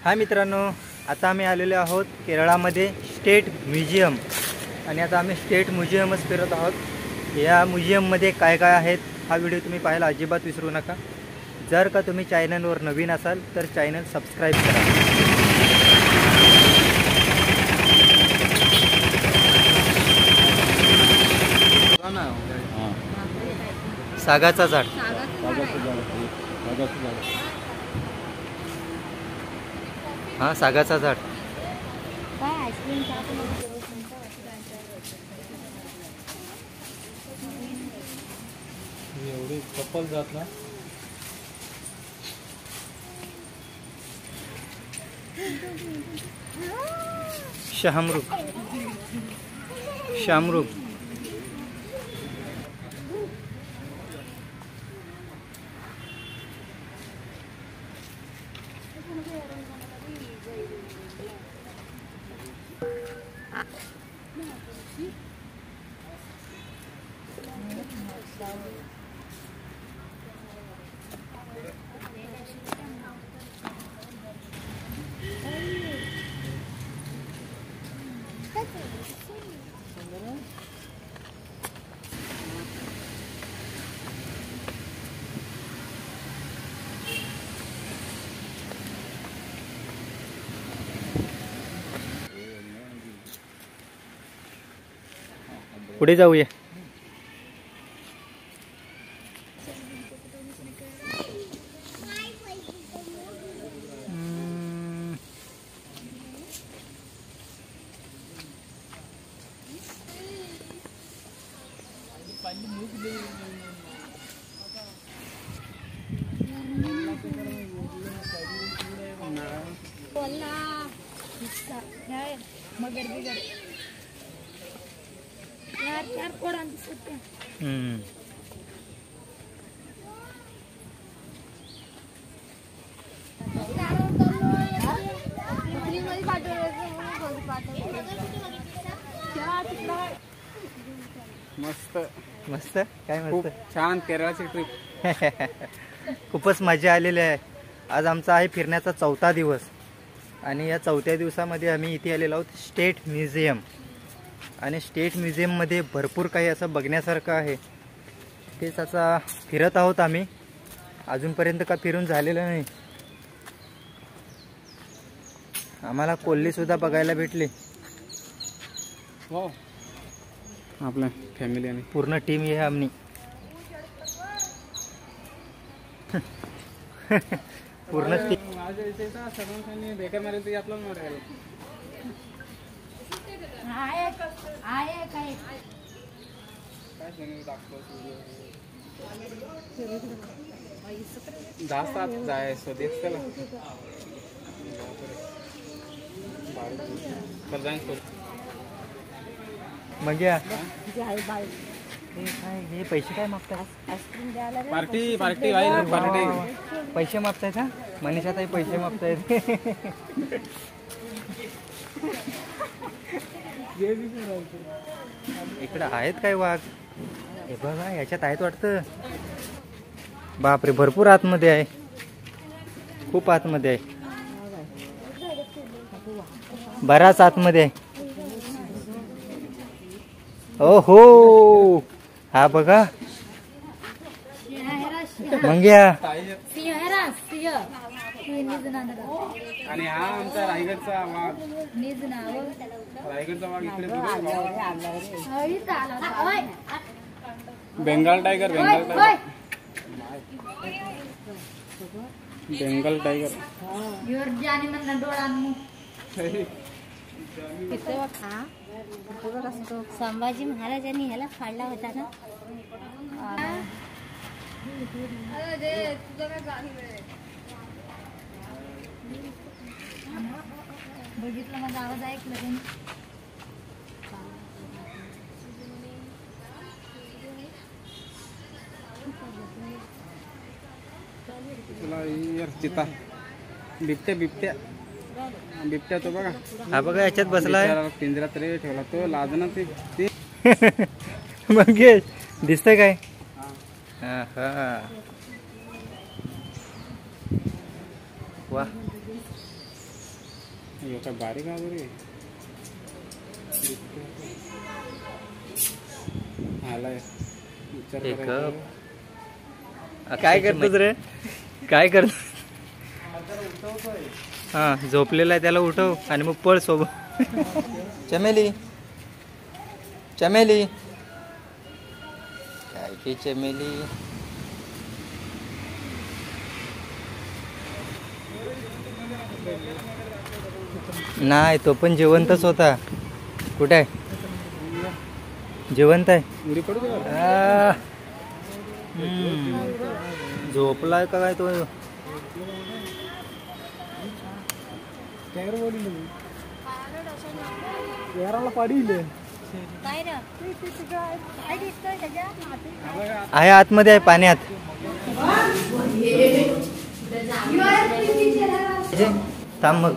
हाय मित्रांनो, आता आम्ही आलेलो आहोत केरळामध्ये स्टेट म्युझियम आणि आता आम्ही स्टेट म्युझियमच फिरत आहोत। या म्युझियममध्ये काय काय आहेत हा व्हिडिओ तुम्ही पाहायला अजिबात विसरू नका। जर का तुम्ही चॅनलवर नवीन असाल तर चॅनल सबस्क्राइब करा। सागाचा झाड, हा सागाचा झाड। एवढी कपल जात ना। शाहमृग, शामरुग, पुढे जाऊया। मस्त मस्त काय खूप मस्त छान केरळाची ट्रिप। खूपच मजा आलेली आहे। आज आमचा आहे फिरण्याचा 4था दिवस आणि या 4थ्या दिवसामध्ये आम्ही इथे आलेलो आहोत स्टेट म्युझियम। आणि स्टेट म्युझियममध्ये भरपूर काही असं बघण्यासारखं आहे। तेच आता फिरत आहोत आम्ही, अजूनपर्यंत का फिरून झालेलं नाही। आम्हाला कोल्हीसुद्धा बघायला भेटली। हो, आपल्या फॅमिली आणि पूर्ण टीम आहे आमनी। पूर्ण सर्वांनी बेकार मारायचं की आपल्याला मारायला। जास्त जाय स्वदेश चला म्हणजे हे पैसे काय मागतात? पार्टी पार्टी पार्टी पैसे मागतायत हा? मनीषा ताई पैसे मागतायत। इकडं आहेत काय वाघ? हे बघा याच्यात आहेत वाटतं। बापरे, भरपूर आतमध्ये आहे, खूप आतमध्ये आहे, बराच आतमध्ये आहे। ओहो, हा बघा मंग्या। आणि हा आमचा रायगडचा वाघ। रायगडचा वाघ इकडे Bengal tiger, Bengal tiger, Bengal tiger. Sambhaji महाराजांनी ह्याला फाडला होता ना। बघितलं, माझा आवाज ऐकला त्यांनी। चिता बिबट्या बिबट्या बिबट्या तो बघा, हा बघा याच्यात बसलाय। पिंजऱ्यात रे ठेवला तो, लाजना ते मंगेश दिसतंय काय? हा हा, वाह हे काय बारीक आहे रे. आलाय विचार एक करायचा. काय करतोस रे? काय करतो? हा झोपलेला आहे त्याला उठव आणि मग पळ सोबत. चमेली चमेली काय की चमेली नाही तो पण जिवंतच होता. कुठे आहे? जिवंत आहे. उडी पडू दे. झोपलाय का काय तो? कॅमेरा बोलली याराला पाडीले. काय रे? काय दिसतोय त्याच्यात? आहे आतमध्ये आहे पाण्यात. थांब मग.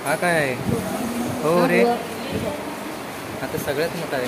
हा काय आहे? हो रे आता सगळ्यात मोठा आहे.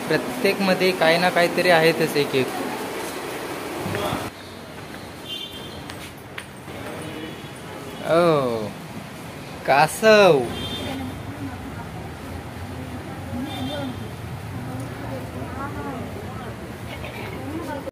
प्रत्येक मध्ये काही ना काहीतरी आहेतच एक एक. ओ कासव.